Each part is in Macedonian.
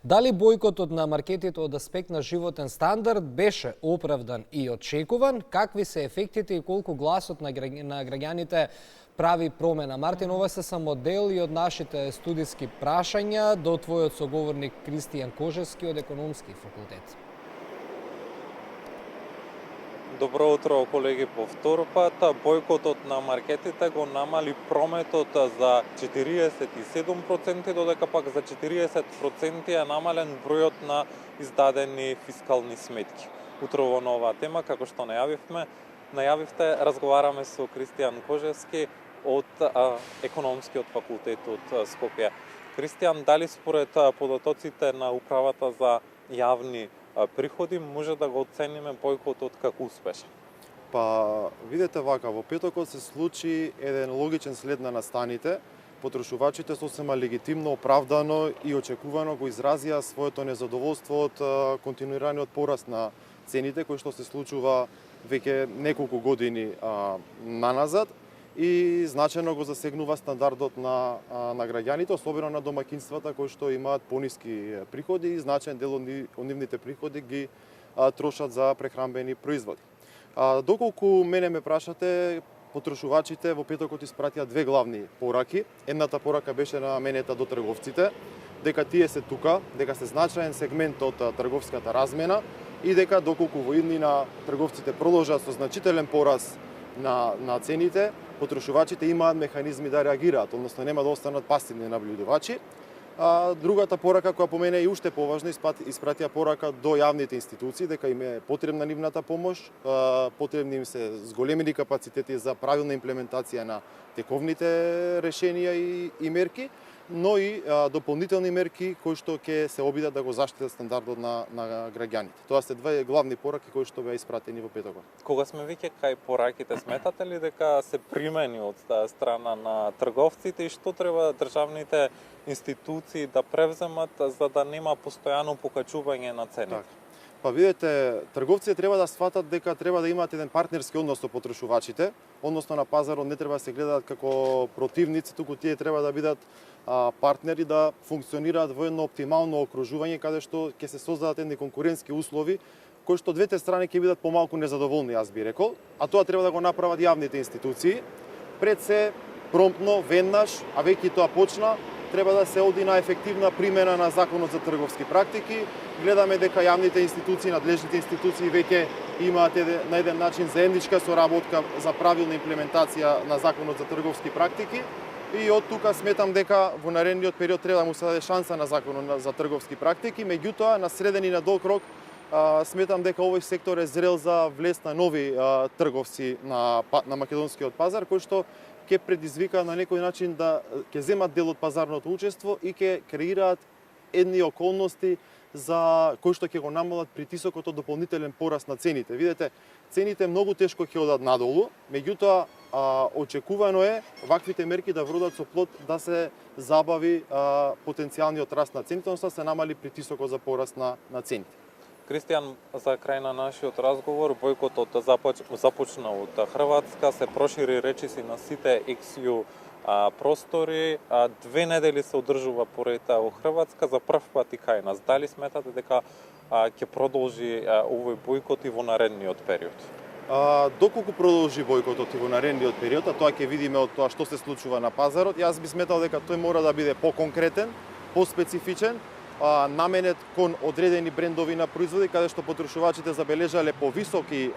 Дали бојкотот на маркетите од аспект на животен стандард беше оправдан и очекуван? Какви се ефектите и колку гласот на граѓаните прави промена? Мартин, ова се само дел и од нашите студиски прашања до твојот соговорник Кристијан Кожевски од Економски факултет. Добро утро, колеги, по втор пат. Бојкотот на маркетите го намали прометот за 47%, додека пак за 40% е намален бројот на издадени фискални сметки. Утрово на оваа тема, како што најавивте, разговараме со Кристијан Кожевски од Економскиот факултет од Скопје. Кристијан, дали според податоците на Управата за јавни приходи може да го оцениме бојкотот како успешен? Па, видете вака, во петокот се случи еден логичен след на настаните. Потрошувачите сосема легитимно, оправдано и очекувано го изразија своето незадоволство од континуираниот пораст на цените кој што се случува веќе неколку години наназад и значајно го засегнува стандардот на граѓаните, особено на домаќинствата кои што имаат пониски приходи и значаен дел од нивните приходи ги трошат за прехранбени производи. Доколку мене ме прашате, потрошувачите во петокот испратија две главни пораки. Едната порака беше наменета до трговците, дека тие се тука, дека се значаен сегмент од трговската размена и дека доколку во иднина трговците продолжат со значителен пораст на цените, потрошувачите имаат механизми да реагираат, односно нема да останат пасивни наблюдувачи. Другата порака, која по мене е уште поважна, испратија порака до јавните институции, дека им е потребна нивната помош, потребни им се зголемени капацитети за правилна имплементација на тековните решенија и мерки, но и дополнителни мерки кои што ќе се обидат да го заштитат стандардот на граѓаните. Тоа се две главни пораки кои што беа испратени во петокот. Кога сме веќе кај пораките, сметате ли дека се примени од страна на трговците и што треба државните институции да превземат за да нема постојано покачување на цените? Па видете, трговците треба да сватат дека треба да имаат еден партнерски однос со потрошувачите, односно на пазарот не треба да се гледаат како противници, туку тие треба да бидат партнери, да функционираат во едно оптимално окружување каде што ќе се создадат едни конкурентски услови кои што двете страни ќе бидат помалку незадоволни, јас би рекол, а тоа треба да го направат јавните институции. Пред се, промптно, веднаш, а веќе тоа почна, треба да се оди на ефективна примена на Законот за трговски практики. Гледаме дека јавните институции, надлежните институции веќе имаат на еден начин заедничка соработка за правилна имплементација на Законот за трговски практики. И од тука сметам дека во наредниот период треба да му се даде шанса на Законот за трговски практики, меѓутоа на среден и на долг рок сметам дека овој сектор е зрел за влез на нови трговци на македонскиот пазар, кои што ќе предизвика на некој начин да ќе земат дел од пазарното учество и ќе креираат едни околности за кои што ќе го намалат притисокот од дополнителен пораст на цените. Видете, цените многу тешко ќе одат надолу, меѓутоа очекувано е ваквите мерки да вродат со плод да се забави потенцијалниот раст на цените, односно се намали притисокот за пораст на цените. Кристијан, за крај на нашиот разговор, бојкотот започна од Хрватска, се прошири речиси на сите XU простори. 2 недели се одржува порета во Хрватска, за прв пат и кај нас. Дали сметате дека ќе продолжи овој бојкот и во наредниот период? Доколку продолжи бојкотот и во наредниот период, а тоа ќе видиме од тоа што се случува на пазарот, јас би сметал дека тој мора да биде поконкретен, поспецифичен, наменет кон одредени брендови на производи, каде што потрошувачите забележале повисоки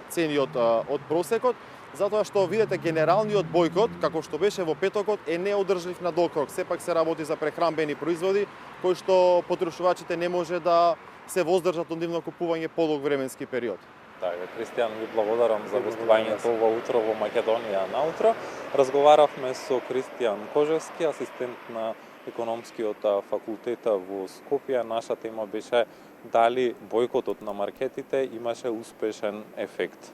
цени од просекот, затоа што видите генералниот бојкот, како што беше во петокот, е неодржлив на долг рок. Сепак се работи за прехранбени производи, кои што потрошувачите не може да се воздржат од нивно купување подолг временски период. Така, Кристијан, ви благодарам за гостувањето ова утро во Македонија на утро. Разговаравме со Кристијан Кожевски, асистент на Економскиот факултет во Скопје. Наша тема беше дали бојкотот на маркетите имаше успешен ефект.